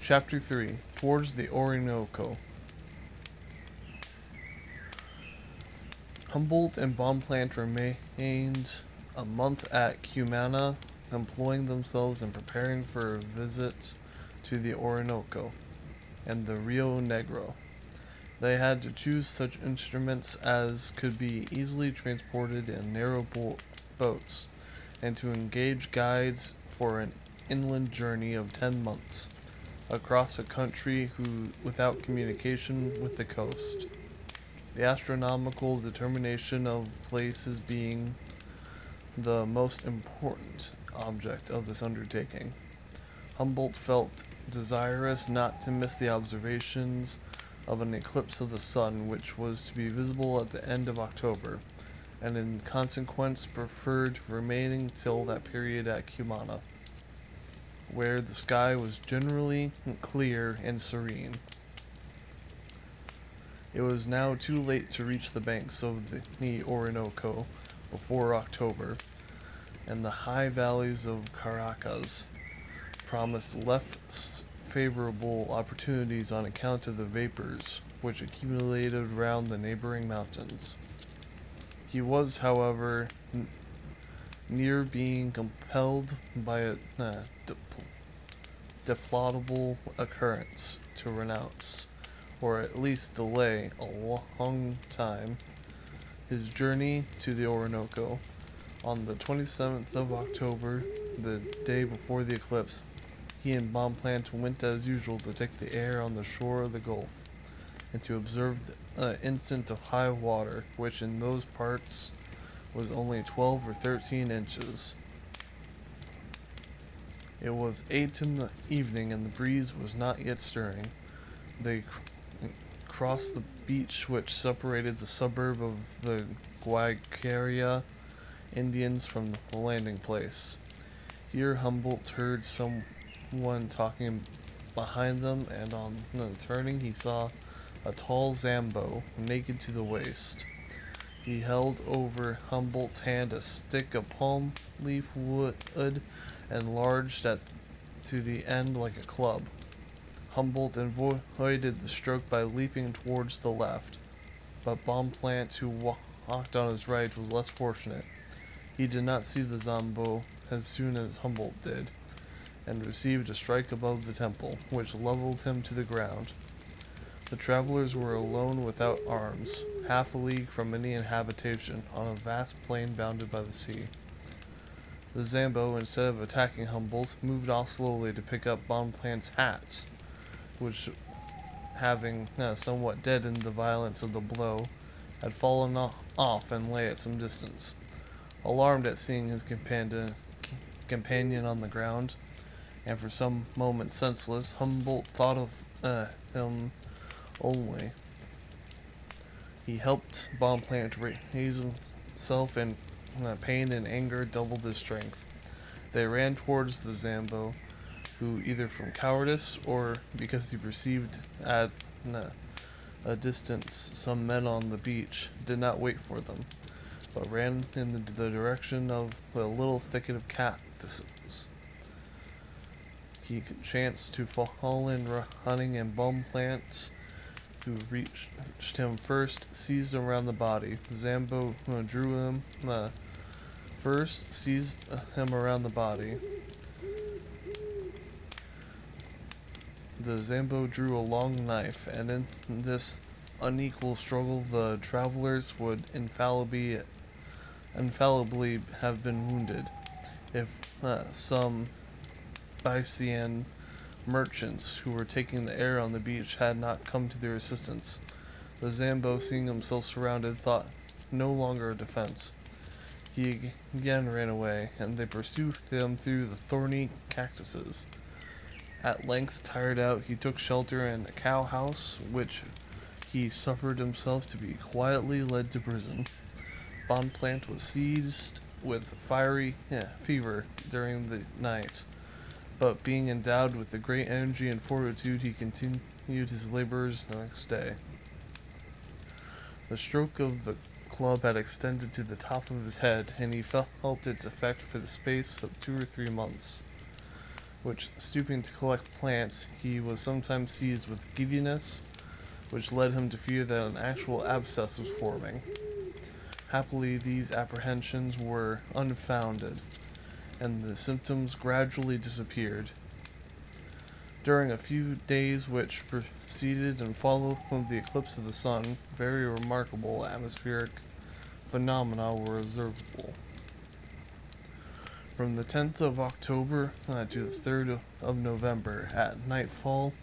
Chapter 3, Towards the Orinoco. Humboldt and Bonpland remained a month at Cumana, employing themselves in preparing for a visit to the Orinoco and the Rio Negro. They had to choose such instruments as could be easily transported in narrow boats, and to engage guides for an inland journey of 10 months across a country without communication with the coast. The astronomical determination of places being the most important object of this undertaking. Humboldt felt desirous not to miss the observations of an eclipse of the sun, which was to be visible at the end of October, and in consequence preferred remaining till that period at Cumana, where the sky was generally clear and serene. It was now too late to reach the banks of the Orinoco before October, and the high valleys of Caracas promised less favorable opportunities on account of the vapors which accumulated round the neighboring mountains. He was, however, near being compelled by a deplorable occurrence to renounce, or at least delay a long time, his journey to the Orinoco. On the 27th of October, the day before the eclipse, he and Bonpland went as usual to take the air on the shore of the Gulf, and to observe the instant of high water, which in those parts was only 12 or 13 inches. It was 8 in the evening, and the breeze was not yet stirring. They crossed the beach which separated the suburb of the Guayqueria Indians from the landing place. Here Humboldt heard someone talking behind them, and on turning he saw a tall Zambo, naked to the waist. He held over Humboldt's hand a stick of palm leaf wood, enlarged to the end like a club. Humboldt avoided the stroke by leaping towards the left, but Bonpland, who walked on his right, was less fortunate. He did not see the Zambo as soon as Humboldt did, and received a strike above the temple, which leveled him to the ground. The travelers were alone without arms, half a league from any habitation, on a vast plain bounded by the sea. The Zambo, instead of attacking Humboldt, moved off slowly to pick up Bonpland's hat, which, having somewhat deadened the violence of the blow, had fallen off and lay at some distance. Alarmed at seeing his companion on the ground, and for some moments senseless, Humboldt thought of him only. He helped Bonpland to raise himself, and pain and anger doubled his strength. They ran towards the Zambo, who, either from cowardice or because he perceived at a distance some men on the beach, did not wait for them, but ran in the direction of the little thicket of cactuses. He chanced to fall in running, and Bonpland, who reached him first, seized him around the body. The Zambo drew him first, seized him around the body. The Zambo drew a long knife, and in this unequal struggle the travelers would infallibly have been wounded, if some Bayesian merchants who were taking the air on the beach had not come to their assistance. The Zambo, seeing himself surrounded, thought no longer of defense. He again ran away, and they pursued him through the thorny cactuses. At length, tired out, he took shelter in a cow house, which he suffered himself to be quietly led to prison. Bonpland was seized with fever during the night, but being endowed with a great energy and fortitude, he continued his labors the next day. The stroke of the club had extended to the top of his head, and he felt its effect for the space of 2 or 3 months. which, stooping to collect plants, he was sometimes seized with giddiness, which led him to fear that an actual abscess was forming. Happily, these apprehensions were unfounded, and the symptoms gradually disappeared. During a few days which preceded and followed the eclipse of the sun, very remarkable atmospheric phenomena were observable. From the 10th of October to the 3rd of November, at nightfall,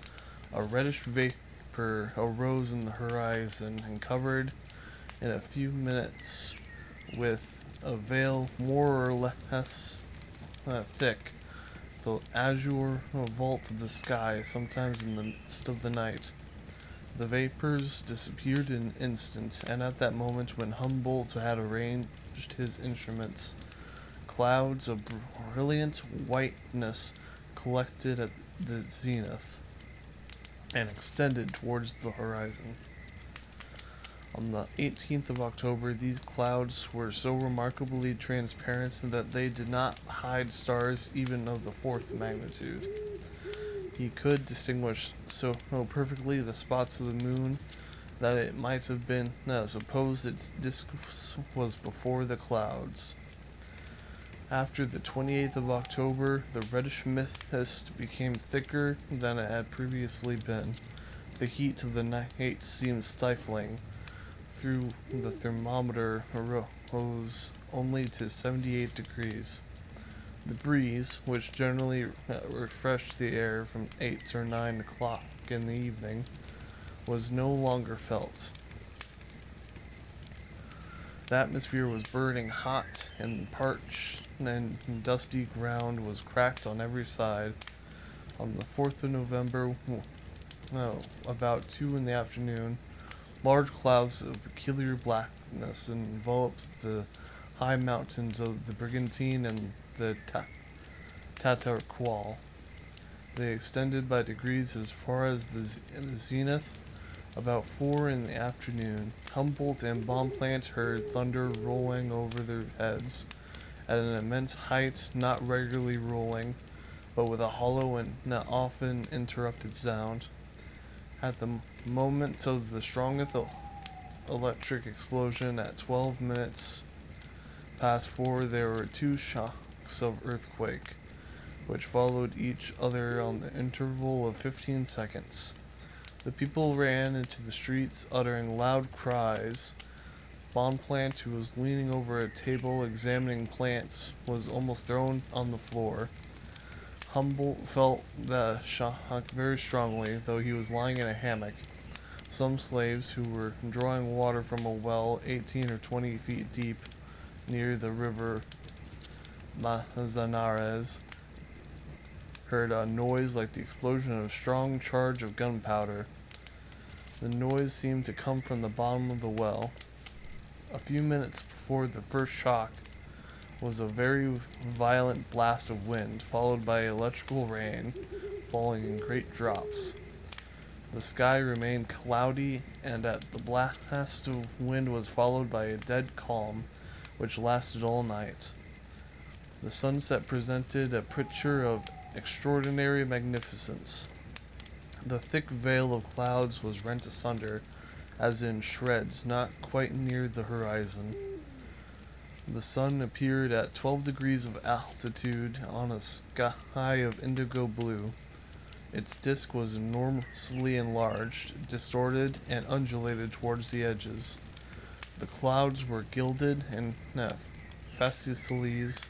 a reddish vapor arose in the horizon and covered, in a few minutes, with a veil more or less thick, the azure vault of the sky, sometimes in the midst of the night. The vapors disappeared in an instant, and at that moment when Humboldt had arranged his instruments, clouds of brilliant whiteness collected at the zenith and extended towards the horizon. On the 18th of October, these clouds were so remarkably transparent that they did not hide stars even of the fourth magnitude. He could distinguish so perfectly the spots of the moon that it might have been supposed its disk was before the clouds. After the 28th of October, the reddish mist became thicker than it had previously been. The heat of the night seemed stifling. Through the thermometer rose only to 78 degrees. The breeze, which generally refreshed the air from 8 or 9 o'clock in the evening, was no longer felt. The atmosphere was burning hot, and parched and dusty ground was cracked on every side. On the 4th of November, about 2 in the afternoon, large clouds of peculiar blackness enveloped the high mountains of the Brigantine and the Tatarqual. They extended by degrees as far as the zenith. About 4 in the afternoon, Humboldt and Bonpland heard thunder rolling over their heads at an immense height, not regularly rolling, but with a hollow and not often interrupted sound. At the moment of the strongest electric explosion at 12 minutes past 4, there were 2 shocks of earthquake, which followed each other on the interval of 15 seconds. The people ran into the streets, uttering loud cries. Bonpland, who was leaning over a table examining plants, was almost thrown on the floor. Humboldt felt the shock very strongly, though he was lying in a hammock. Some slaves, who were drawing water from a well 18 or 20 feet deep near the river Manzanares, heard a noise like the explosion of a strong charge of gunpowder. The noise seemed to come from the bottom of the well. A few minutes before the first shock was a very violent blast of wind, followed by electrical rain falling in great drops. The sky remained cloudy, and at the blast of wind was followed by a dead calm, which lasted all night. The sunset presented a picture of extraordinary magnificence. The thick veil of clouds was rent asunder, as in shreds, not quite near the horizon. The sun appeared at 12 degrees of altitude on a sky of indigo blue. Its disk was enormously enlarged, distorted, and undulated towards the edges. The clouds were gilded and fascicles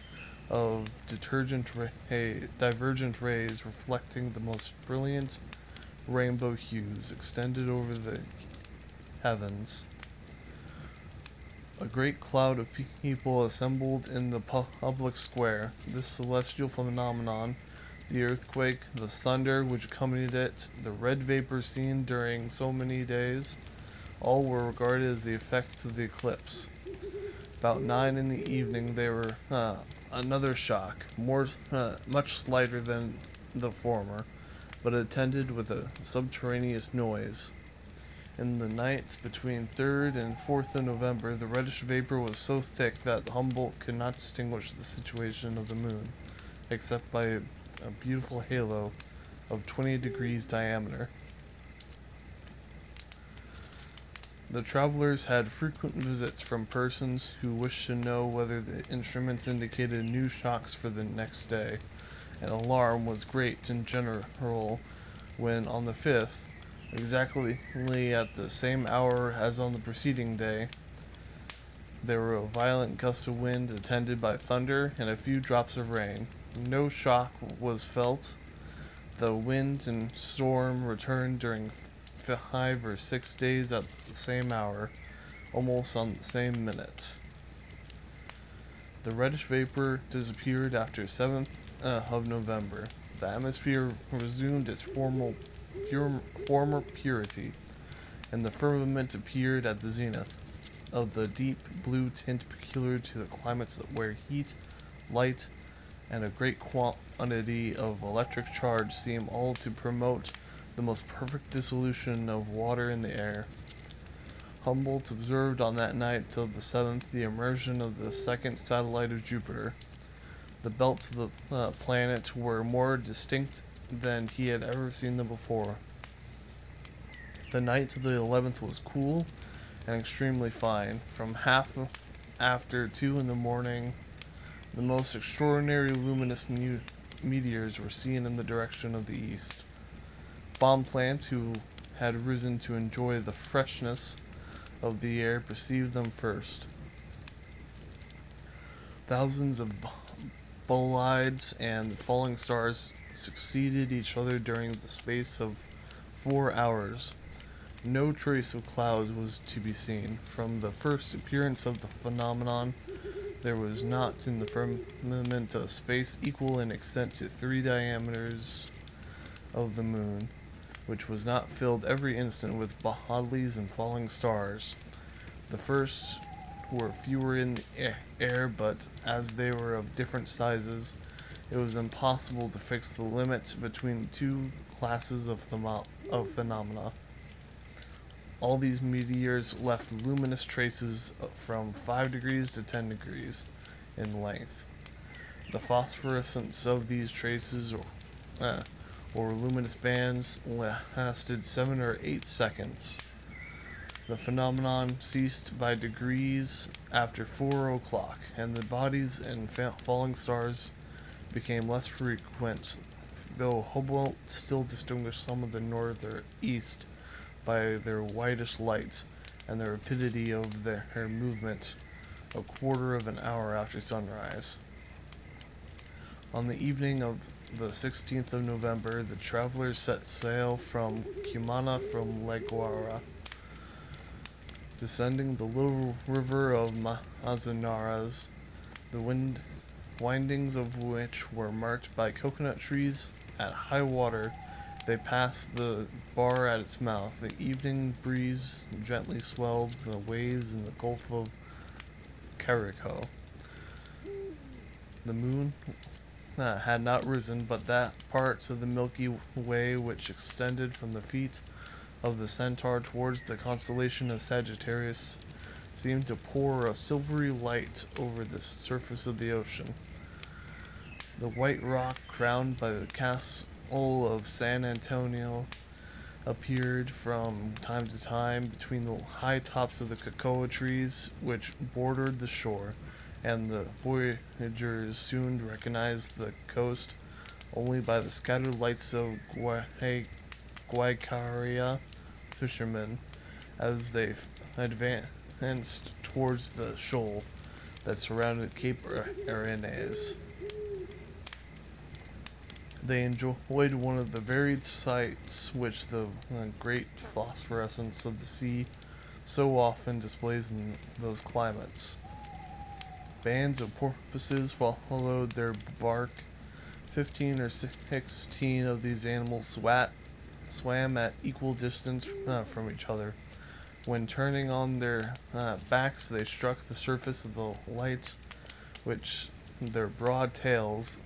of divergent rays reflecting the most brilliant rainbow hues extended over the heavens. A great cloud of people assembled in the public square. This celestial phenomenon, the earthquake, the thunder which accompanied it, the red vapor seen during so many days, all were regarded as the effects of the eclipse. About 9 in the evening there were another shock, much slighter than the former, but attended with a subterraneous noise. In the nights between 3rd and 4th of November, the reddish vapor was so thick that Humboldt could not distinguish the situation of the moon, except by a beautiful halo of 20 degrees diameter. The travelers had frequent visits from persons who wished to know whether the instruments indicated new shocks for the next day. An alarm was great in general when, on the 5th, exactly at the same hour as on the preceding day, there were a violent gust of wind attended by thunder and a few drops of rain. No shock was felt. The wind and storm returned during 5 or 6 days at the same hour, almost on the same minute. The reddish vapor disappeared after 7th of November. The atmosphere resumed its former purity, and the firmament appeared at the zenith, of the deep blue tint peculiar to the climates where heat, light, and a great quantity of electric charge seem all to promote the most perfect dissolution of water in the air. Humboldt observed on that night till the 7th the immersion of the second satellite of Jupiter. The belts of the planet were more distinct than he had ever seen them before. The night of the 11th was cool and extremely fine. From half after 2 in the morning, the most extraordinary luminous meteors were seen in the direction of the east. Bonpland, who had risen to enjoy the freshness of the air, perceived them first. Thousands of bolides and falling stars succeeded each other during the space of 4 hours. No trace of clouds was to be seen. From the first appearance of the phenomenon, there was not in the firmament a space equal in extent to 3 diameters of the moon, which was not filled every instant with bodies and falling stars. The first were fewer in the air, but as they were of different sizes, it was impossible to fix the limit between the two classes of phenomena. All these meteors left luminous traces from 5 degrees to 10 degrees in length. The phosphorescence of these traces, or luminous bands, lasted 7 or 8 seconds. The phenomenon ceased by degrees after 4 o'clock, and the bodies and falling stars became less frequent, though Humboldt still distinguished some of the northeast by their whitish lights and the rapidity of their movement a quarter of an hour after sunrise. On the evening of the 16th of November, the travelers set sail from Cumana from La Guara, descending the little river of Manzanares, the windings of which were marked by coconut trees. At high water, they passed the bar at its mouth. The evening breeze gently swelled the waves in the Gulf of Carico. The moon had not risen, but that part of the Milky Way which extended from the feet of the Centaur towards the constellation of Sagittarius seemed to pour a silvery light over the surface of the ocean. The white rock crowned by the castle of San Antonio appeared from time to time between the high tops of the cocoa trees which bordered the shore, and the voyagers soon recognized the coast only by the scattered lights of Guaycaria fishermen as they advanced towards the shoal that surrounded Cape Arenes. They enjoyed one of the varied sights which the great phosphorescence of the sea so often displays in those climates. Bands of porpoises followed their bark. 15 or 16 of these animals swam at equal distance from each other. When turning on their backs, they struck the surface of the light, which their broad tails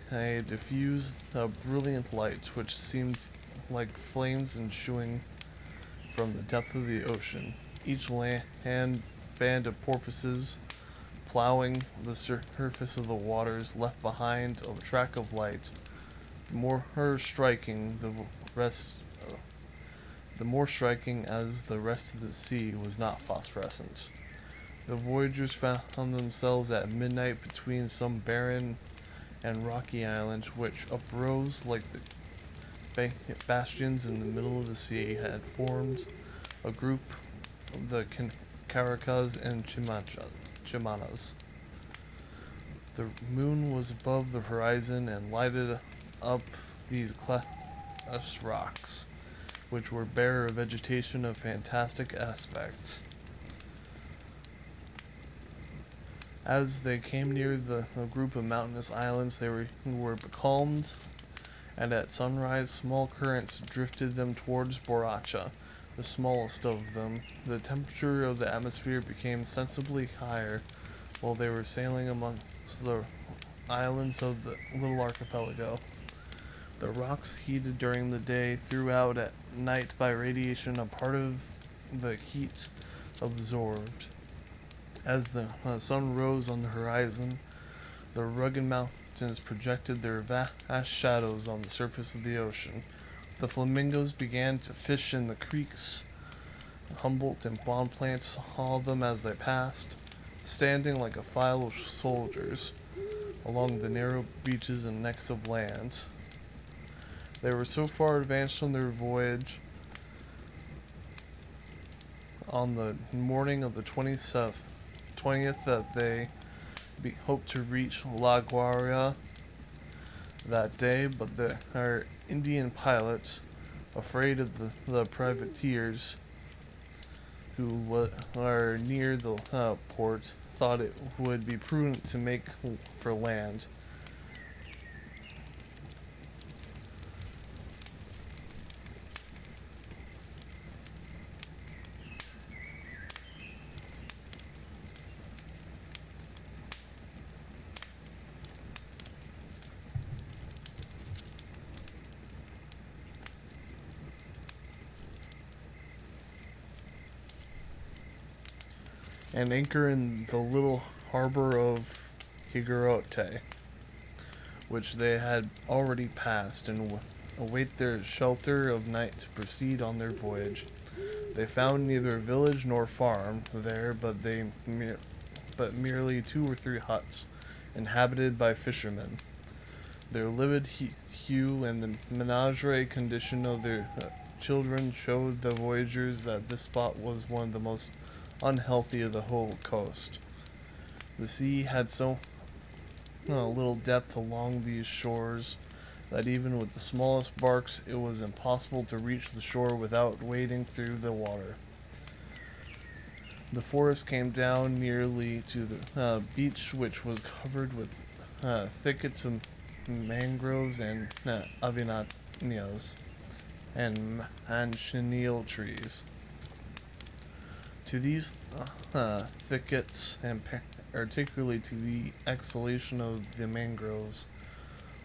they diffused a brilliant light which seemed like flames issuing from the depth of the ocean. Each land band of porpoises plowing the surface of the waters, left behind a track of light. The more striking the more striking as the rest of the sea was not phosphorescent. The voyagers found themselves at midnight between some barren and rocky islands, which uprose like the bastions in the middle of the sea, had formed a group of the Caracas and Chimanas. The moon was above the horizon and lighted up these cleft rocks, which were bare of vegetation of fantastic aspects. As they came near the group of mountainous islands, they were becalmed, and at sunrise small currents drifted them towards Boracha, the smallest of them. The temperature of the atmosphere became sensibly higher while they were sailing amongst the islands of the little archipelago. The rocks, heated during the day, threw out at night by radiation a part of the heat absorbed. As the sun rose on the horizon, the rugged mountains projected their vast shadows on the surface of the ocean. The flamingos began to fish in the creeks. Humboldt and Bonpland saw them as they passed, standing like a file of soldiers along the narrow beaches and necks of land. They were so far advanced on their voyage on the morning of the 20th that they hoped to reach La Guaira that day, but our Indian pilots, afraid of the privateers who are near the port, thought it would be prudent to make for land. And anchor in the little harbor of Higuerote, which they had already passed, and await their shelter of night to proceed on their voyage. They found neither village nor farm there, but merely 2 or 3 huts, inhabited by fishermen. Their livid hue and the menagerie condition of their children showed the voyagers that this spot was one of the most unhealthy of the whole coast. The sea had so little depth along these shores that even with the smallest barks it was impossible to reach the shore without wading through the water. The forest came down nearly to the beach, which was covered with thickets of mangroves and avinanias and manchineel trees. To these thickets, and particularly to the exhalation of the mangroves,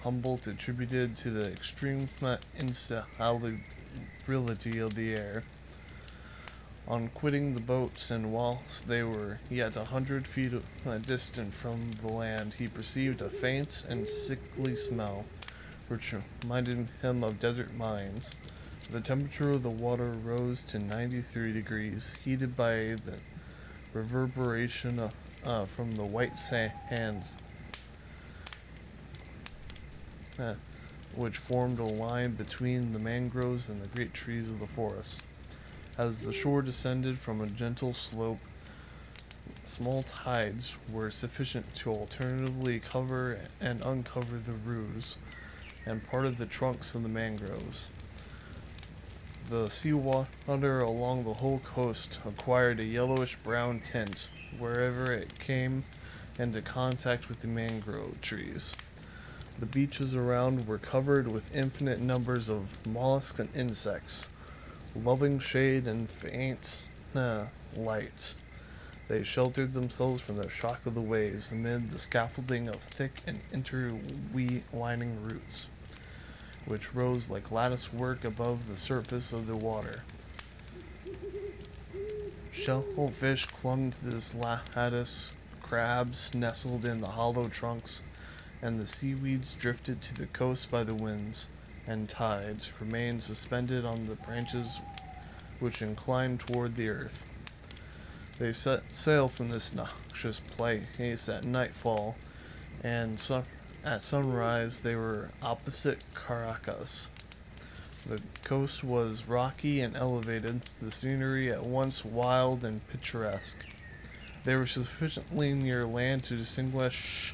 Humboldt attributed to the extreme insalubrility of the air. On quitting the boats, and whilst they were yet 100 feet distant from the land, he perceived a faint and sickly smell, which reminded him of desert mines. The temperature of the water rose to 93 degrees, heated by the reverberation from the white sands, which formed a line between the mangroves and the great trees of the forest. As the shore descended from a gentle slope, small tides were sufficient to alternately cover and uncover the roots and part of the trunks of the mangroves. The seawater along the whole coast acquired a yellowish-brown tint wherever it came into contact with the mangrove trees. The beaches around were covered with infinite numbers of mollusks and insects, loving shade and faint light. They sheltered themselves from the shock of the waves amid the scaffolding of thick and intertwining roots, which rose like lattice work above the surface of the water. Shellfish clung to this lattice, crabs nestled in the hollow trunks, and the seaweeds drifted to the coast by the winds and tides remained suspended on the branches which inclined toward the earth. They set sail from this noxious place at nightfall, and at sunrise they were opposite Caracas. The coast was rocky and elevated, the scenery at once wild and picturesque. They were sufficiently near land to distinguish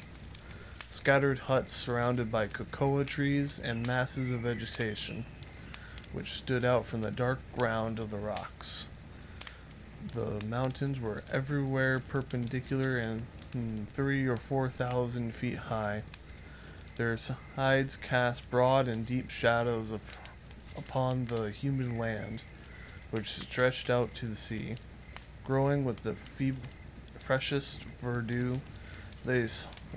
scattered huts surrounded by cocoa trees and masses of vegetation, which stood out from the dark ground of the rocks. The mountains were everywhere perpendicular and 3,000 or 4,000 feet high. Their sides cast broad and deep shadows upon the humid land, which stretched out to the sea. Growing with the freshest verdure, they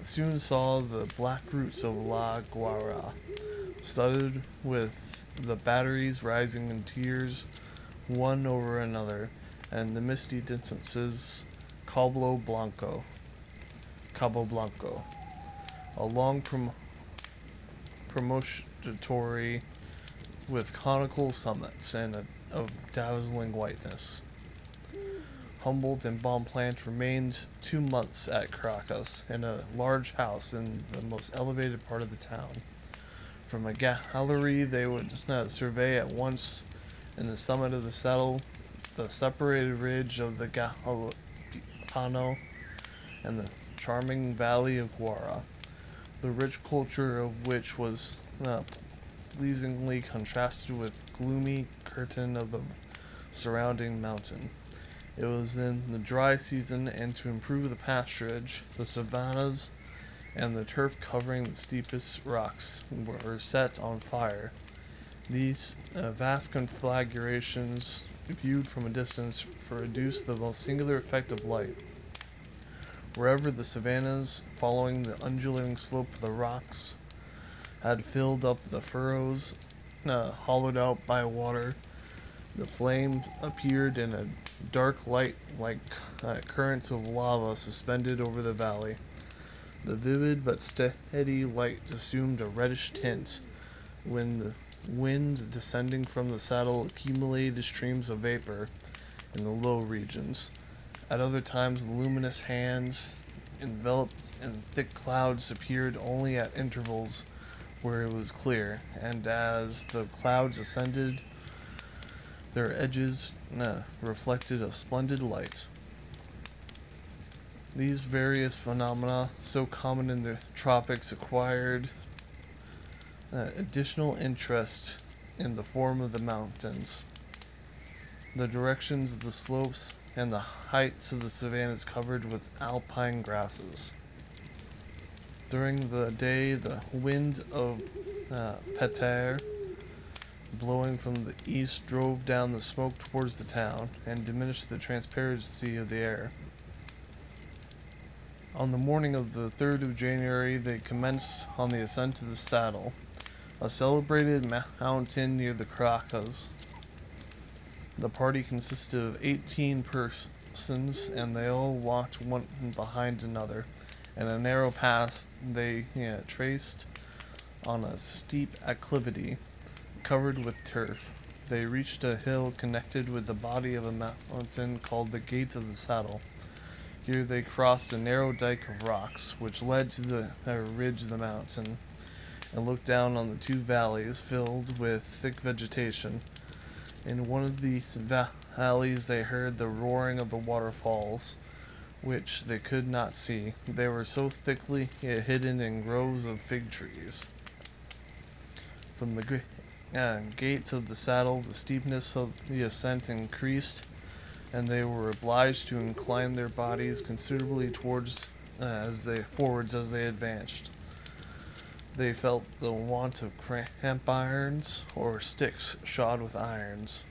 soon saw the black roots of La Guara, studded with the batteries rising in tiers one over another, and the misty distances Cabo Blanco, a long promontory with conical summits and of dazzling whiteness. Humboldt and Bonpland remained 2 months at Caracas in a large house in the most elevated part of the town. From a gallery they would survey at once in the summit of the saddle the separated ridge of the Galpano and the charming valley of Guara, the rich culture of which was pleasingly contrasted with gloomy curtain of the surrounding mountain. It was in the dry season, and to improve the pasturage, the savannas and the turf covering the steepest rocks were set on fire. These vast conflagrations, viewed from a distance, produced the most singular effect of light. Wherever the savannas, following the undulating slope of the rocks, had filled up the furrows hollowed out by water, the flames appeared in a dark light like currents of lava suspended over the valley. The vivid but steady light assumed a reddish tint when the wind descending from the saddle accumulated streams of vapor in the low regions. At other times, the luminous hands, enveloped in thick clouds, appeared only at intervals where it was clear, and as the clouds ascended, their edges reflected a splendid light. These various phenomena, so common in the tropics, acquired additional interest in the form of the mountains, the directions of the slopes, and the heights of the savannas covered with alpine grasses. During the day, the wind of Petar, blowing from the east, drove down the smoke towards the town and diminished the transparency of the air. On the morning of the 3rd of January, they commenced on the ascent of the saddle, a celebrated mountain near the Caracas. The party consisted of 18 persons, and they all walked one behind another, and a narrow path they traced on a steep acclivity covered with turf. They reached a hill connected with the body of a mountain called the Gate of the Saddle. Here they crossed a narrow dike of rocks, which led to the ridge of the mountain, and looked down on the 2 valleys filled with thick vegetation. In one of these valleys they heard the roaring of the waterfalls, which they could not see. They were so thickly hidden in groves of fig trees. From the gate of the saddle, the steepness of the ascent increased, and they were obliged to incline their bodies considerably forwards as they advanced. They felt the want of cramp irons or sticks shod with irons.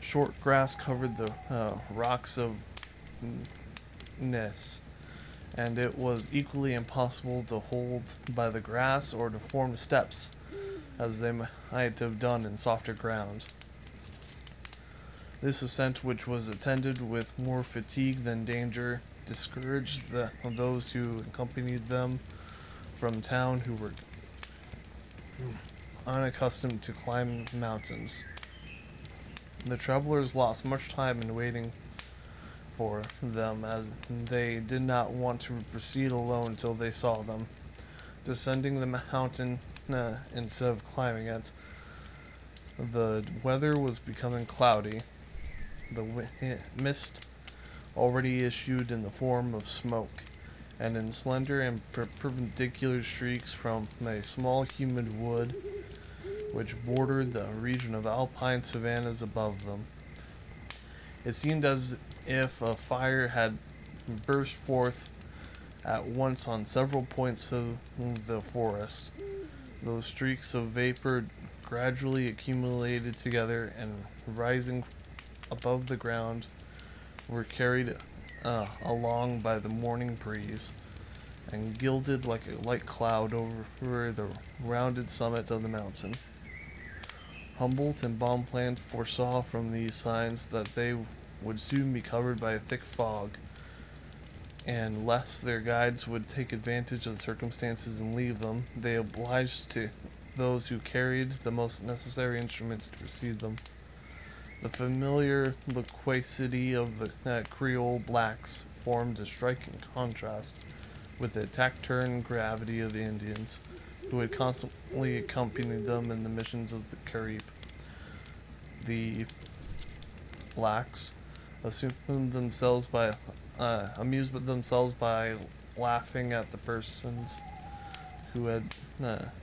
Short grass covered the rocks of Ness, and it was equally impossible to hold by the grass or to form steps, as they might have done in softer ground. This ascent, which was attended with more fatigue than danger, discourage those who accompanied them from town who were unaccustomed to climb mountains. The travelers lost much time in waiting for them, as they did not want to proceed alone till they saw them. Descending the mountain instead of climbing it, the weather was becoming cloudy. The mist already issued in the form of smoke, and in slender and perpendicular streaks from a small humid wood which bordered the region of alpine savannas above them. It seemed as if a fire had burst forth at once on several points of the forest. Those streaks of vapor gradually accumulated together and, rising above the ground, were carried along by the morning breeze and gilded like a light cloud over the rounded summit of the mountain. Humboldt and Bonpland foresaw from these signs that they would soon be covered by a thick fog, and lest their guides would take advantage of the circumstances and leave them, they obliged to those who carried the most necessary instruments to precede them. The familiar loquacity of the Creole blacks formed a striking contrast with the taciturn gravity of the Indians, who had constantly accompanied them in the missions of the Carib. The blacks amused themselves by laughing at the persons who had,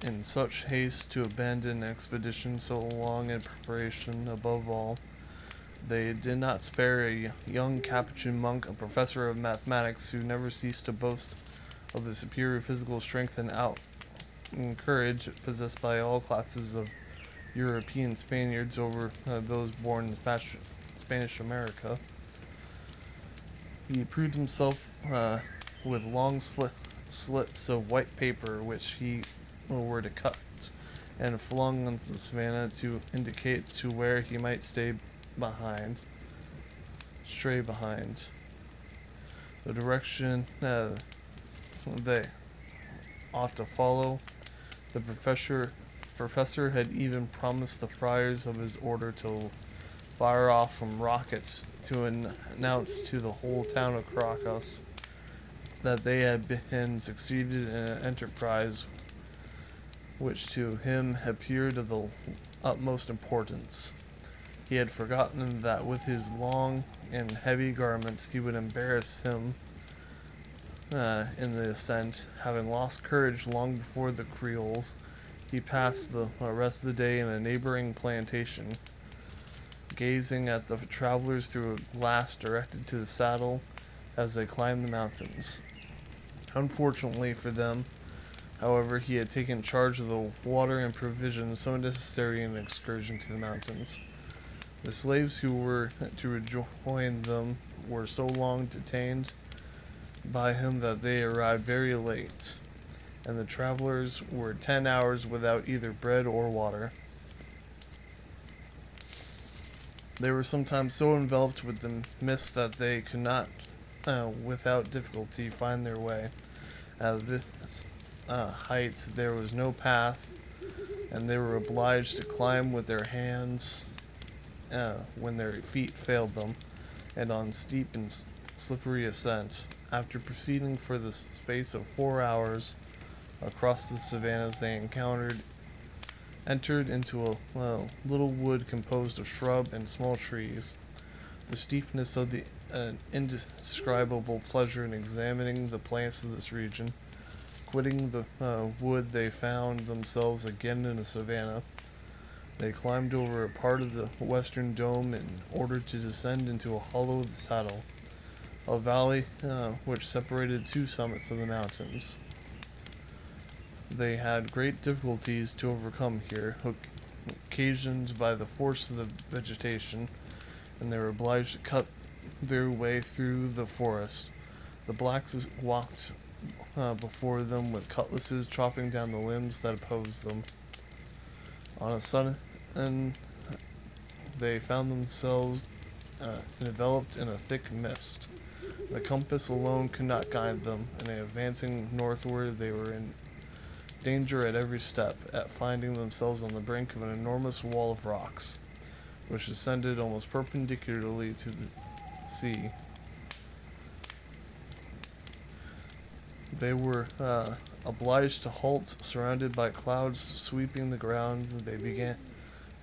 in such haste to abandon an expedition so long in preparation. Above all, they did not spare a young Capuchin monk, a professor of mathematics, who never ceased to boast of the superior physical strength and courage possessed by all classes of European Spaniards over those born in Spanish America. He proved himself with long slips of white paper, which he were to cut and flung onto the savannah to indicate to where he might stray behind. The direction they ought to follow. The professor had even promised the friars of his order to fire off some rockets to announce to the whole town of Caracas that they had succeeded in an enterprise which to him appeared of the utmost importance. He had forgotten that with his long and heavy garments he would embarrass him in the ascent. Having lost courage long before the Creoles, he passed the rest of the day in a neighboring plantation, gazing at the travelers through a glass directed to the saddle as they climbed the mountains. Unfortunately for them, however, he had taken charge of the water and provisions so necessary in an excursion to the mountains. The slaves who were to rejoin them were so long detained by him that they arrived very late, and the travelers were 10 hours without either bread or water. They were sometimes so enveloped with the mist that they could not, without difficulty, find their way. At this height there was no path, and they were obliged to climb with their hands when their feet failed them, and on steep and slippery ascent. After proceeding for the space of 4 hours across the savannas, they entered into a little wood composed of shrub and small trees. The steepness of the indescribable pleasure in examining the plants of this region. Quitting the wood, they found themselves again in a savanna. They climbed over a part of the western dome in order to descend into a hollow of the saddle, a valley which separated two summits of the mountains. They had great difficulties to overcome here, occasioned by the force of the vegetation, and they were obliged to cut their way through the forest. The blacks walked before them with cutlasses, chopping down the limbs that opposed them. On a sudden, they found themselves enveloped in a thick mist. The compass alone could not guide them, and advancing northward, they were in danger at every step, at finding themselves on the brink of an enormous wall of rocks, which ascended almost perpendicularly to the sea. They were obliged to halt, surrounded by clouds sweeping the ground. They began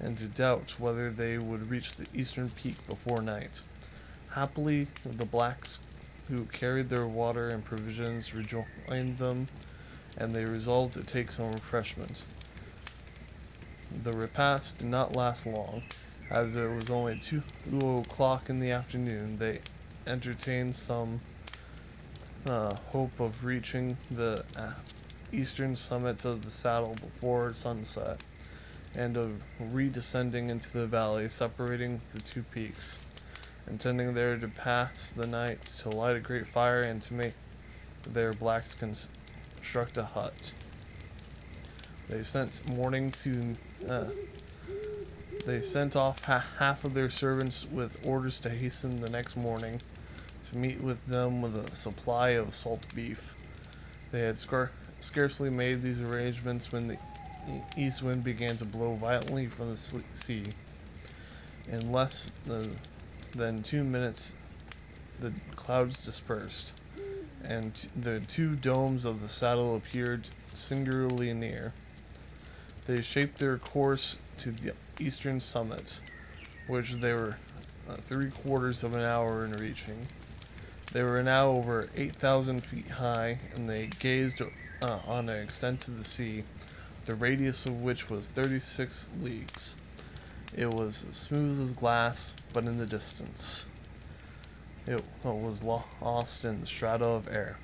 to doubt whether they would reach the eastern peak before night. Happily, the blacks who carried their water and provisions rejoined them, and they resolved to take some refreshment. The repast did not last long, as it was only 2 o'clock in the afternoon. They entertained some hope of reaching the eastern summit of the saddle before sunset, and of redescending into the valley separating the two peaks, intending there to pass the night, to light a great fire, and to make their blacks construct a hut. They sent off half of their servants with orders to hasten the next morning to meet with them with a supply of salt beef. They had scarcely made these arrangements when the east wind began to blow violently from the sea. In less than 2 minutes, the clouds dispersed, and the two domes of the saddle appeared singularly near. They shaped their course to the eastern summit, which they were 3/4 of an hour in reaching. They were now over 8,000 feet high, and they gazed on an extent of the sea, the radius of which was 36 leagues. It was smooth as glass, but in the distance it was lost in the strata of air.